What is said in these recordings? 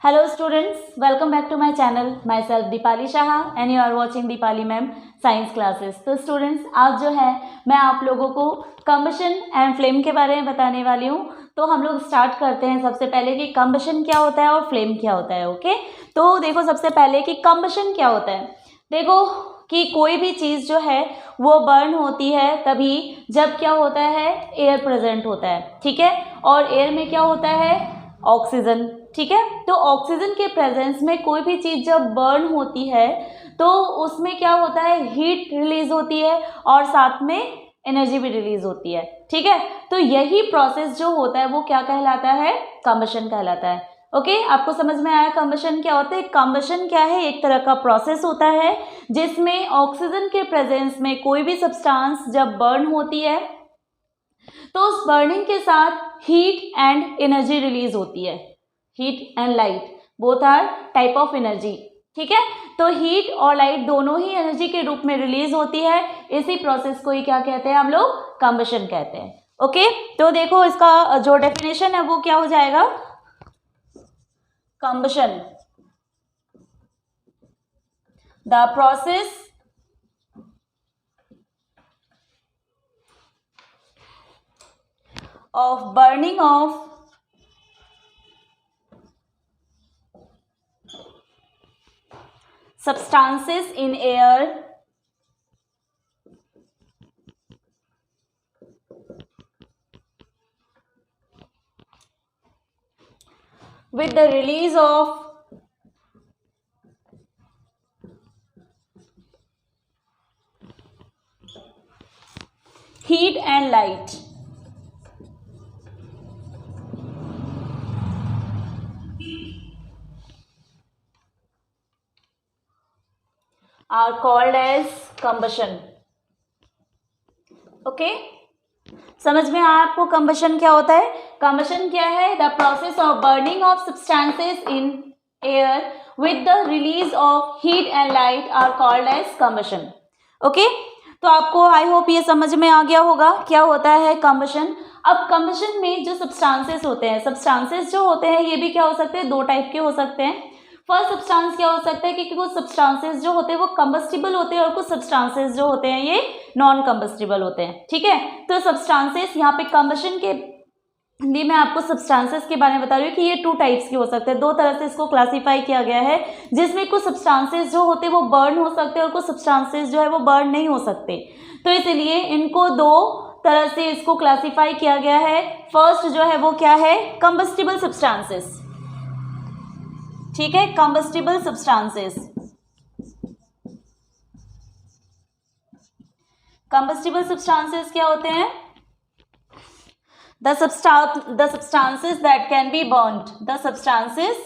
Hello students, welcome back to my channel. Myself Deepali Shah and you are watching Deepali Ma'am Science Classes. तो students आज जो है मैं आप लोगों को combustion and flame के बारे में बताने वाली हूँ. तो हम लोग स्टार्ट करते हैं सबसे पहले कि combustion क्या होता है और flame क्या होता है. ओके तो देखो सबसे पहले कि combustion क्या होता है. देखो कि कोई भी चीज़ जो है वो बर्न होती है तभी जब क्या होता है एयर प्रेजेंट होता है. ठीक है, और एयर में क्या होता है ऑक्सीजन. ठीक है, तो ऑक्सीजन के प्रेजेंस में कोई भी चीज़ जब बर्न होती है तो उसमें क्या होता है हीट रिलीज होती है और साथ में एनर्जी भी रिलीज होती है. ठीक है, तो यही प्रोसेस जो होता है वो क्या कहलाता है कंबशन कहलाता है. ओके आपको समझ में आया कंबशन क्या होता है. कंबशन क्या है, एक तरह का प्रोसेस होता है जिसमें ऑक्सीजन के प्रेजेंस में कोई भी सब्सटेंस जब बर्न होती है तो उस बर्निंग के साथ हीट एंड एनर्जी रिलीज होती है. Heat and light both are type of energy. ठीक है, तो हीट और लाइट दोनों ही एनर्जी के रूप में रिलीज होती है. इसी प्रोसेस को ही क्या कहते हैं हम लोग कंबशन कहते हैं. ओके तो देखो इसका जो डेफिनेशन है वो क्या हो जाएगा. Combustion the process of burning of substances in air with the release of heat and light. Are called as combustion. Okay समझ में आया आपको कंबशन क्या होता है. कंबशन क्या है, the process of burning of substances in air with the release of heat and light are called as combustion. Okay तो आपको आई होप ये समझ में आ गया होगा क्या होता है कंबशन. अब कंबशन में जो सब्सटेंसेस होते हैं, सब्सटेंसेस जो होते हैं ये भी क्या हो सकते हैं, दो टाइप के हो सकते हैं. फर्स्ट सब्सटेंस क्या हो सकता है कि कुछ सब्सटेंसेस जो होते हैं वो कंबस्टिबल होते हैं और कुछ सब्सटेंसेस जो होते हैं ये नॉन कंबस्टिबल होते हैं. ठीक है, तो सब्सटेंसेस यहाँ पे कंबशन के लिए मैं आपको सब्सटेंसेस के बारे में बता रही हूँ कि ये टू टाइप्स के हो सकते हैं. दो तरह से इसको क्लासीफाई किया गया है जिसमें कुछ सब्सटेंसेस जो होते हैं वो बर्न हो सकते हैं और कुछ सब्सटेंसेस जो है वो बर्न नहीं हो सकते. तो इसलिए इनको दो तरह से इसको क्लासीफाई किया गया है. फर्स्ट जो है वो क्या है, कंबस्टिबल सब्सटेंसेस. ठीक है, कंबस्टिबल सब्सटेंसेस. कंबस्टिबल सब्सटेंसेस क्या होते हैं, the substances that can be burnt. The substances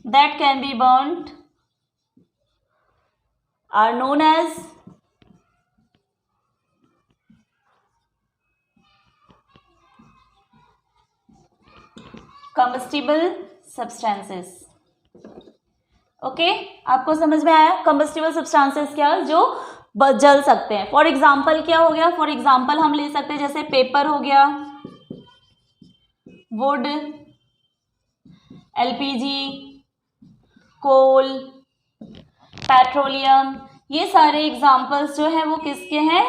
that can be burnt are known as combustible substances. Okay आपको समझ में आया कंबस्टिबल सब्सटेंसेस क्या जो जल सकते हैं. फॉर एग्जाम्पल क्या हो गया, फॉर एग्जाम्पल हम ले सकते हैं जैसे पेपर हो गया, वुड, एलपीजी, कोल, पेट्रोलियम, ये सारे एग्जाम्पल्स जो हैं वो किसके हैं,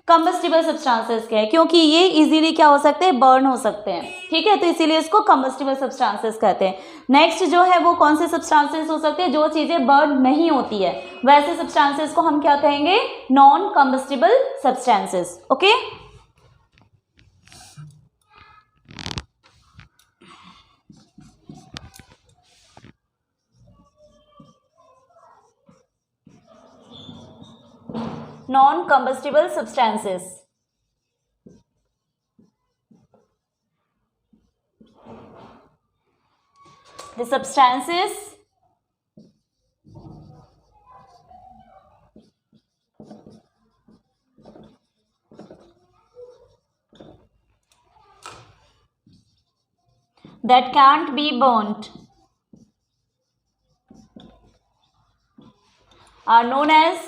कंबस्टिबल सब्सटेंसेस के हैं क्योंकि ये इजीली क्या हो सकते हैं, बर्न हो सकते हैं. ठीक है, तो इसीलिए इसको कंबस्टिबल सब्सटेंसेस कहते हैं. नेक्स्ट जो है वो कौन से सब्सटेंसेस हो सकते हैं, जो चीजें बर्न नहीं होती है वैसे सब्सटेंसेस को हम क्या कहेंगे, non combustible substances. Okay non-combustible substances. The substances that can't be burnt are known as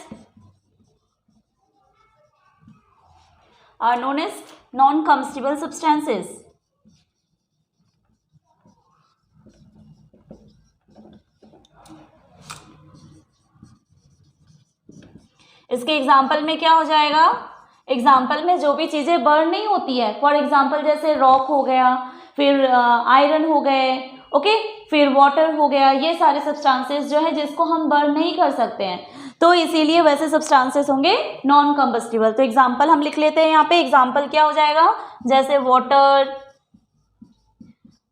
non-combustible substances. इसके एग्जाम्पल में क्या हो जाएगा, एग्जाम्पल में जो भी चीज़ें बर्न नहीं होती है, फॉर एग्जाम्पल जैसे रॉक हो गया, फिर आयरन हो गए, ओके, फिर वाटर हो गया, ये सारे सब्सटेंसेस जो है जिसको हम बर्न नहीं कर सकते हैं, तो इसीलिए वैसे सब्सटेंसेस होंगे नॉन कंबस्टिबल। तो एग्जाम्पल हम लिख लेते हैं यहाँ पे, एग्जाम्पल क्या हो जाएगा, जैसे वाटर,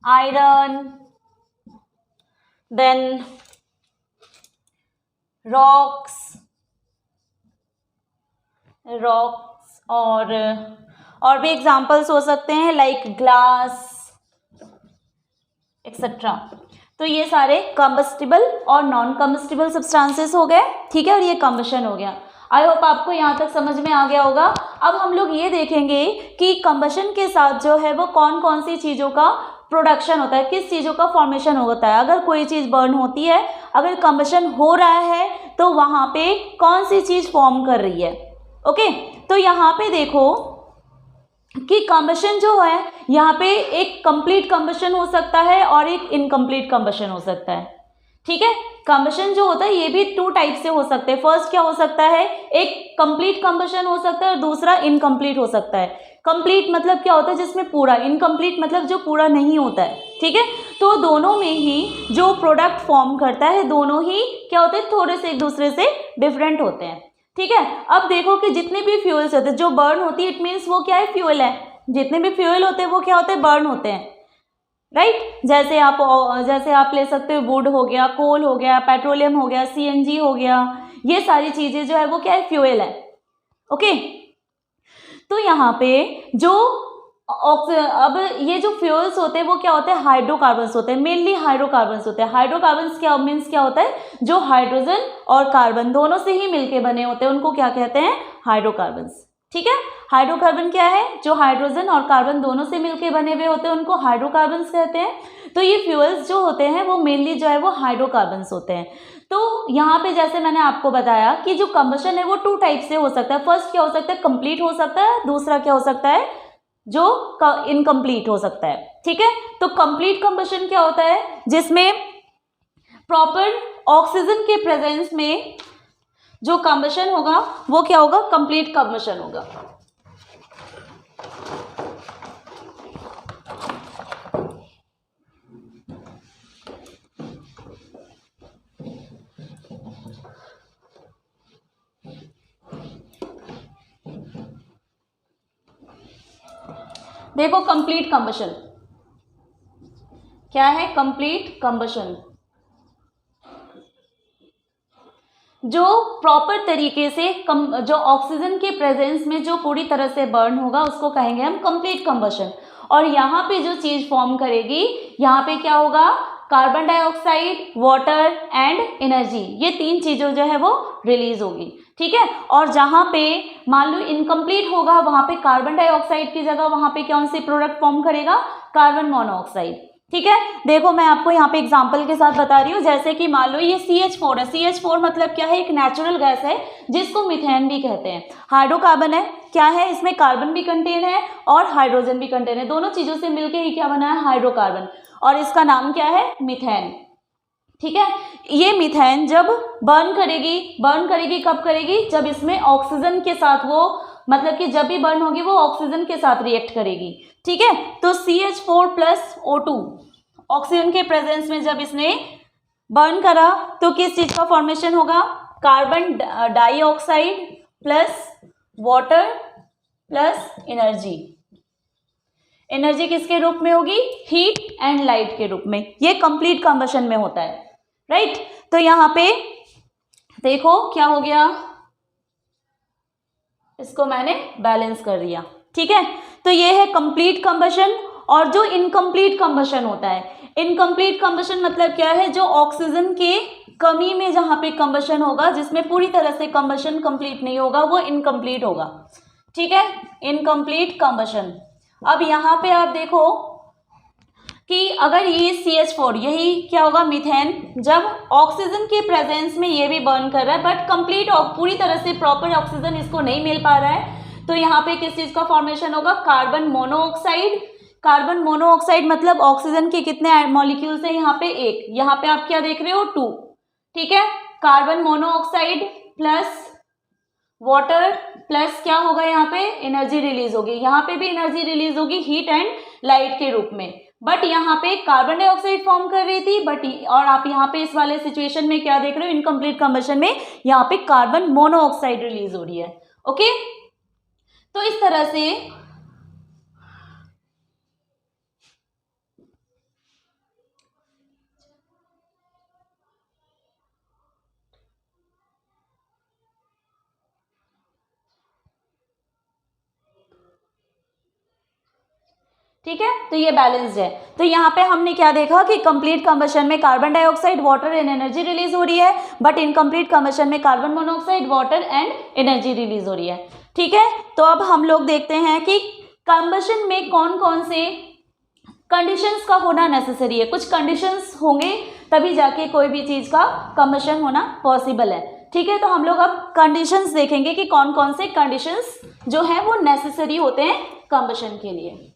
आयरन, देन रॉक्स और भी एग्जाम्पल्स हो सकते हैं लाइक ग्लास एक्सेट्रा। तो ये सारे कंबस्टिबल और नॉन कंबस्टिबल सब्सटेंसेस हो गए, ठीक है, और ये कंबशन हो गया। आई होप आपको यहाँ तक समझ में आ गया होगा। अब हम लोग ये देखेंगे कि कंबशन के साथ जो है वो कौन कौन सी चीज़ों का प्रोडक्शन होता है, किस चीज़ों का फॉर्मेशन होता है। अगर कोई चीज़ बर्न होती है, अगर कंबशन हो रहा है, तो वहाँ पे कौन सी चीज़ फॉर्म कर रही है, ओके। तो यहाँ पे देखो कि कंबशन जो है, यहाँ पे एक कंप्लीट कंबशन हो सकता है और एक इनकम्प्लीट कंबशन हो सकता है, ठीक है। कंबशन जो होता है ये भी 2 टाइप से हो सकते हैं। फर्स्ट क्या हो सकता है, एक कंप्लीट कंबशन हो सकता है और दूसरा इनकम्प्लीट हो सकता है। कंप्लीट मतलब क्या होता है, जिसमें पूरा, इनकम्प्लीट मतलब जो पूरा नहीं होता है, ठीक है। तो दोनों में ही जो प्रोडक्ट फॉर्म करता है, दोनों ही क्या होते हैं, थोड़े से एक दूसरे से डिफरेंट होते हैं, ठीक है। अब देखो कि जितने भी फ्यूल्स होते हैं, जो बर्न होती है, इट मीन्स वो क्या है, फ्यूल है। जितने भी फ्यूल होते हैं वो क्या होते हैं, बर्न होते हैं, राइट। जैसे आप ले सकते हो, वुड हो गया, कोल हो गया, पेट्रोलियम हो गया, सीएनजी हो गया, ये सारी चीजें जो है वो क्या है, फ्यूल है, ओके। तो यहाँ पे जो अब ये जो फ्यूल्स होते हैं वो क्या होते हैं, हाइड्रोकार्बन्स होते हैं, मेनली हाइड्रोकार्बन्स होते हैं। हाइड्रोकार्बन्स क्या मीन्स क्या होता है, जो हाइड्रोजन और कार्बन दोनों से ही मिलके बने होते हैं, उनको क्या कहते हैं, हाइड्रोकार्बन्स, ठीक है। हाइड्रोकार्बन क्या है, जो हाइड्रोजन और कार्बन दोनों से मिलके बने हुए होते हैं, उनको हाइड्रोकार्बन्स कहते हैं। तो ये फ्यूल्स जो होते हैं वो मेनली जो है वो हाइड्रोकार्बन्स होते हैं। तो यहाँ पे जैसे मैंने आपको बताया कि जो कंबशन है वो 2 टाइप से हो सकता है। फर्स्ट क्या हो सकता है, कंप्लीट हो सकता है, दूसरा क्या हो सकता है, जो इनकम्प्लीट हो सकता है, ठीक है। तो कंप्लीट कंबशन क्या होता है, जिसमें प्रॉपर ऑक्सीजन के प्रेजेंस में जो कंबशन होगा वो क्या होगा, कंप्लीट कंबशन होगा। देखो कंप्लीट कंबशन क्या है, कंप्लीट कंबशन जो प्रॉपर तरीके से जो ऑक्सीजन के प्रेजेंस में जो पूरी तरह से बर्न होगा उसको कहेंगे हम कंप्लीट कंबशन। और यहाँ पे जो चीज फॉर्म करेगी, यहाँ पे क्या होगा, carbon dioxide, water and energy, ये 3 चीजों जो है वो रिलीज होगी, ठीक है। और जहाँ पे मान लो इनकम्प्लीट होगा, वहां पे कार्बन डाइऑक्साइड की जगह वहां पे कौन सी प्रोडक्ट फॉर्म करेगा, कार्बन मोनोऑक्साइड, ठीक है। देखो मैं आपको यहाँ पे एग्जांपल के साथ बता रही हूँ, जैसे कि मान लो ये CH4 है। CH4 मतलब क्या है, एक नेचुरल गैस है जिसको मीथेन भी कहते हैं। हाइड्रोकार्बन है, क्या है, इसमें कार्बन भी कंटेन है और हाइड्रोजन भी कंटेन है, दोनों चीजों से मिलकर ही क्या बना है, हाइड्रोकार्बन, और इसका नाम क्या है, मीथेन, ठीक है। ये मीथेन जब बर्न करेगी कब करेगी, जब इसमें ऑक्सीजन के साथ वो, मतलब कि जब भी बर्न होगी वो ऑक्सीजन के साथ रिएक्ट करेगी, ठीक है। तो CH4+O2 ऑक्सीजन के प्रेजेंस में जब इसने बर्न करा तो किस चीज का फॉर्मेशन होगा, carbon dioxide plus water plus energy. Energy किसके रूप में होगी, हीट एंड लाइट के रूप में। ये कंप्लीट कंबशन में होता है, राइट। तो यहाँ पे देखो क्या हो गया, इसको मैंने बैलेंस कर दिया, ठीक है। तो ये है कंप्लीट कंबशन। और जो इनकम्प्लीट कंबशन होता है, इनकम्प्लीट कंबशन मतलब क्या है, जो ऑक्सीजन के कमी में जहां पे कंबशन होगा, जिसमें पूरी तरह से कंबशन कंप्लीट नहीं होगा, वो इनकम्प्लीट होगा, ठीक है, इनकम्प्लीट कंबशन। अब यहाँ पे आप देखो कि अगर ये CH4 यही क्या होगा मीथेन, जब ऑक्सीजन के प्रेजेंस में ये भी बर्न कर रहा है बट कंप्लीट पूरी तरह से प्रॉपर ऑक्सीजन इसको नहीं मिल पा रहा है, तो यहाँ पे किस चीज का फॉर्मेशन होगा, कार्बन मोनोऑक्साइड। कार्बन मोनोऑक्साइड मतलब ऑक्सीजन के कितने मॉलिक्यूल्स हैं यहाँ पे, एक, यहाँ पे आप क्या देख रहे हो, 2, ठीक है। Carbon monoxide plus water plus क्या होगा, यहाँ पे एनर्जी रिलीज होगी, यहाँ पे भी एनर्जी रिलीज होगी हीट एंड लाइट के रूप में, बट यहाँ पे कार्बन डाइऑक्साइड फॉर्म कर रही थी बट, और आप यहाँ पे इस वाले सिचुएशन में क्या देख रहे हो, इनकम्प्लीट कंबशन में यहाँ पे कार्बन मोनोऑक्साइड रिलीज हो रही है। ओके, तो इस तरह से ठीक है, तो ये बैलेंस्ड है। तो यहाँ पे हमने क्या देखा कि कंप्लीट कंबशन में carbon dioxide water and energy release हो रही है, बट इनकम्प्लीट कंबशन में carbon monoxide water and energy release हो रही है। ठीक है, तो अब हम लोग देखते हैं कि कंबशन में कौन कौन से कंडीशंस का होना नेसेसरी है। कुछ कंडीशंस होंगे तभी जाके कोई भी चीज का कंबशन होना पॉसिबल है। ठीक है, तो हम लोग अब कंडीशंस देखेंगे कि कौन कौन से कंडीशंस जो है वो नेसेसरी होते हैं कंबशन के लिए।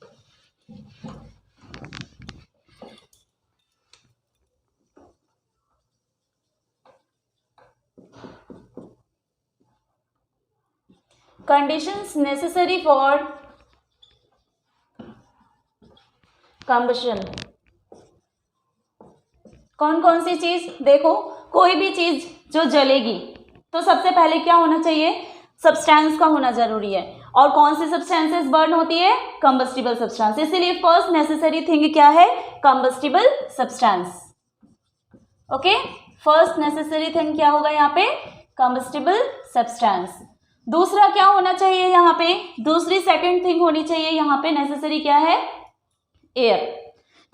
Conditions necessary for combustion, कौन कौन सी चीज, देखो कोई भी चीज जो जलेगी तो सबसे पहले क्या होना चाहिए, सब्सटेंस का होना जरूरी है। और कौन सी सब्सटेंसेस बर्न होती है, कंबस्टिबल सब्सटेंस। इसीलिए फर्स्ट नेसेसरी थिंग क्या है, combustible substance. Okay, first necessary thing क्या होगा यहाँ पे, कंबस्टिबल सब्सटेंस। दूसरा क्या होना चाहिए यहाँ पे, दूसरी सेकंड थिंग होनी चाहिए यहाँ पे नेसेसरी क्या है, एयर।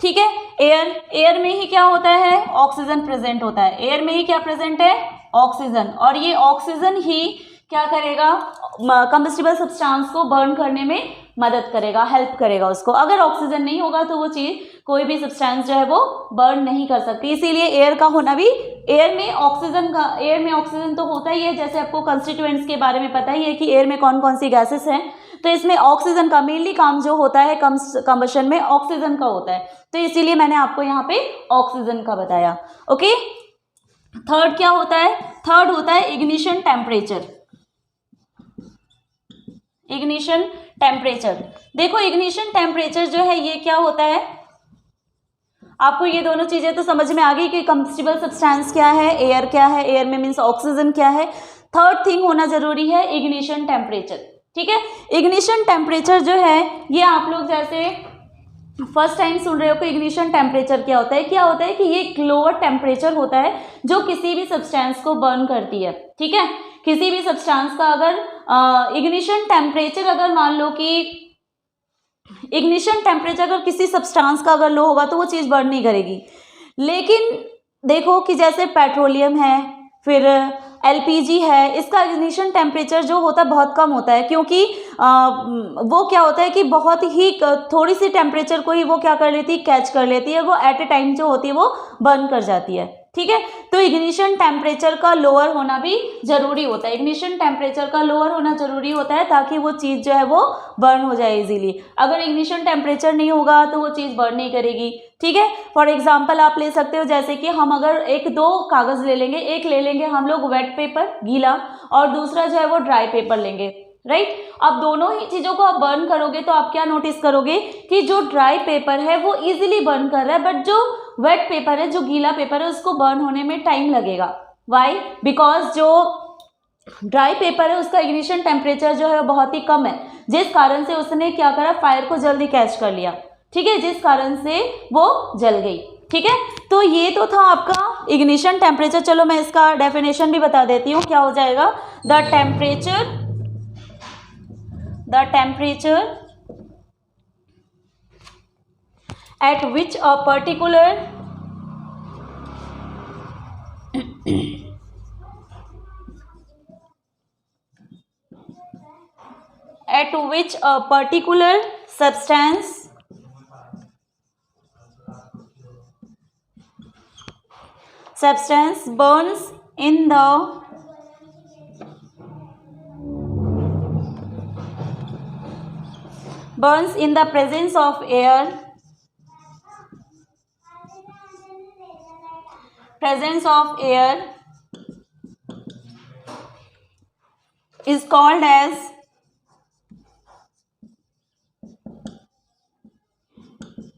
ठीक है, एयर में ही क्या होता है, ऑक्सीजन प्रेजेंट होता है। एयर में ही क्या प्रेजेंट है, ऑक्सीजन, और ये ऑक्सीजन ही क्या करेगा, कंबस्टिबल सब्सटेंस को बर्न करने में मदद करेगा, हेल्प करेगा उसको। अगर ऑक्सीजन नहीं होगा तो वो चीज, कोई भी सब्सटेंस जो है वो बर्न नहीं कर सकती। इसीलिए एयर का होना भी, एयर में ऑक्सीजन तो होता ही है, जैसे आपको कंस्टिट्यूएंट्स के बारे में पता ही है कि एयर में कौन कौन सी गैसेस हैं, तो इसमें ऑक्सीजन का मेनली काम जो होता है कंबशन में ऑक्सीजन का होता है, तो इसीलिए मैंने आपको यहाँ पे ऑक्सीजन का बताया। ओके, थर्ड क्या होता है, थर्ड होता है इग्निशन टेम्परेचर। इग्निशन टेम्परेचर, देखो इग्निशन टेम्परेचर जो है ये क्या होता है, आपको ये दोनों चीजें तो समझ में आ गई कि कंबस्टिबल सब्सटेंस क्या है, एयर क्या है, एयर में मीन्स ऑक्सीजन क्या है। थर्ड थिंग होना जरूरी है इग्निशन टेम्परेचर। ठीक है, इग्निशन टेम्परेचर जो है ये आप लोग जैसे फर्स्ट टाइम सुन रहे हो कि इग्निशन टेम्परेचर क्या होता है, क्या होता है कि ये एक लोअर टेम्परेचर होता है जो किसी भी सब्सटेंस को बर्न करती है। ठीक है, किसी भी सब्सटेंस का अगर इग्निशन टेम्परेचर, अगर मान लो कि इग्निशन टेम्परेचर अगर किसी सब्सटेंस का अगर लो होगा तो वो चीज़ बर्न नहीं करेगी। लेकिन देखो कि जैसे पेट्रोलियम है, फिर LPG है, इसका इग्निशन टेम्परेचर जो होता है बहुत कम होता है, क्योंकि वो क्या होता है कि बहुत ही थोड़ी सी टेम्परेचर को ही वो क्या कर लेती है, कैच कर लेती है, वो एट ए टाइम जो होती है वो बर्न कर जाती है। ठीक है, तो इग्निशन टेम्परेचर का लोअर होना भी जरूरी होता है, इग्निशन टेम्परेचर का लोअर होना जरूरी होता है ताकि वो चीज़ जो है वो बर्न हो जाए इजीली। अगर इग्निशन टेम्परेचर नहीं होगा तो वो चीज़ बर्न नहीं करेगी। ठीक है, फॉर एग्जांपल आप ले सकते हो, जैसे कि हम अगर एक दो कागज़ ले लेंगे, एक ले लेंगे हम लोग वेट पेपर गीला, और दूसरा जो है वो ड्राई पेपर लेंगे, राइट। अब दोनों ही चीज़ों को आप बर्न करोगे तो आप क्या नोटिस करोगे कि जो ड्राई पेपर है वो इजीली बर्न कर रहा है, बट जो वेट पेपर है, जो गीला पेपर है, उसको बर्न होने में टाइम लगेगा। वाई? बिकॉज जो ड्राई पेपर है उसका इग्निशन टेम्परेचर जो है बहुत ही कम है, जिस कारण से उसने क्या करा, फायर को जल्दी कैच कर लिया। ठीक है, जिस कारण से वो जल गई। ठीक है, तो ये तो था आपका इग्निशन टेम्परेचर। चलो मैं इसका डेफिनेशन भी बता देती हूँ, क्या हो जाएगा, the temperature at which a particular substance substance burns in the presence of air, is called as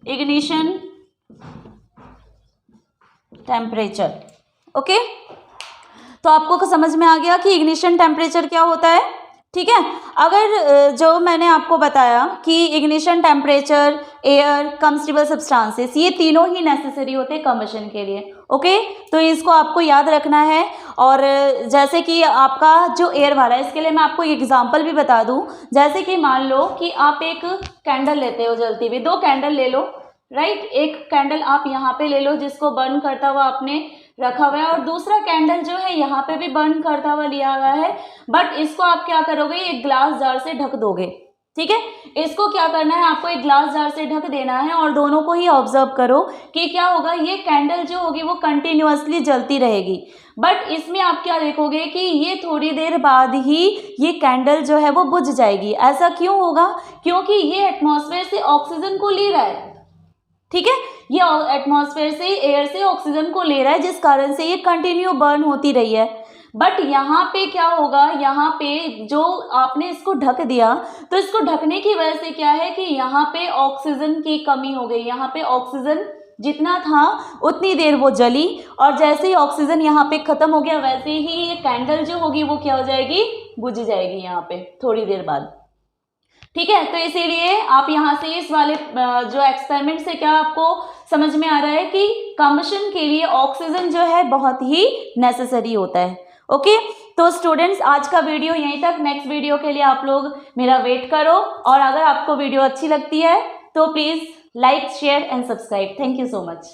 ignition temperature. Okay, तो आपको समझ में आ गया कि इग्निशन टेम्परेचर क्या होता है। ठीक है, अगर जो मैंने आपको बताया कि ignition temperature, air, combustible substances, ये तीनों ही नेसेसरी होते हैं कम्बशन के लिए। ओके, तो इसको आपको याद रखना है। और जैसे कि आपका जो एयर वाला है, इसके लिए मैं आपको एक एग्जांपल भी बता दूं। जैसे कि मान लो कि आप एक कैंडल लेते हो जलती हुई, 2 कैंडल ले लो, राइट। एक कैंडल आप यहाँ पे ले लो जिसको बर्न करता हुआ आपने रखा हुआ है, और दूसरा कैंडल जो है यहाँ पे भी बर्न करता हुआ लिया हुआ है, बट इसको आप क्या करोगे, एक ग्लास जार से ढक दोगे। ठीक है, इसको क्या करना है, आपको एक ग्लास जार से ढक देना है और दोनों को ही ऑब्जर्व करो कि क्या होगा, ये कैंडल जो होगी वो कंटिन्यूअसली जलती रहेगी, बट इसमें आप क्या देखोगे कि ये थोड़ी देर बाद ही ये कैंडल जो है वो बुझ जाएगी। ऐसा क्यों होगा, क्योंकि ये एटमॉस्फेयर से ऑक्सीजन को ले रहा है। ठीक है, ये एटमॉस्फेयर से, एयर से ऑक्सीजन को ले रहा है, जिस कारण से ये कंटिन्यू बर्न होती रही है। बट यहाँ पे क्या होगा, यहाँ पे जो आपने इसको ढक दिया, तो इसको ढकने की वजह से क्या है कि यहाँ पे ऑक्सीजन की कमी हो गई। यहाँ पे ऑक्सीजन जितना था उतनी देर वो जली, और जैसे ही ऑक्सीजन यहाँ पे खत्म हो गया, वैसे ही ये कैंडल जो होगी वो क्या हो जाएगी, बुझ जाएगी यहाँ पे थोड़ी देर बाद। ठीक है, तो इसीलिए आप यहाँ से इस वाले जो एक्सपेरिमेंट से क्या आपको समझ में आ रहा है कि कम्बशन के लिए ऑक्सीजन जो है बहुत ही नेसेसरी होता है। ओके, तो स्टूडेंट्स आज का वीडियो यहीं तक। नेक्स्ट वीडियो के लिए आप लोग मेरा वेट करो, और अगर आपको वीडियो अच्छी लगती है तो please like, share and subscribe. Thank you so much.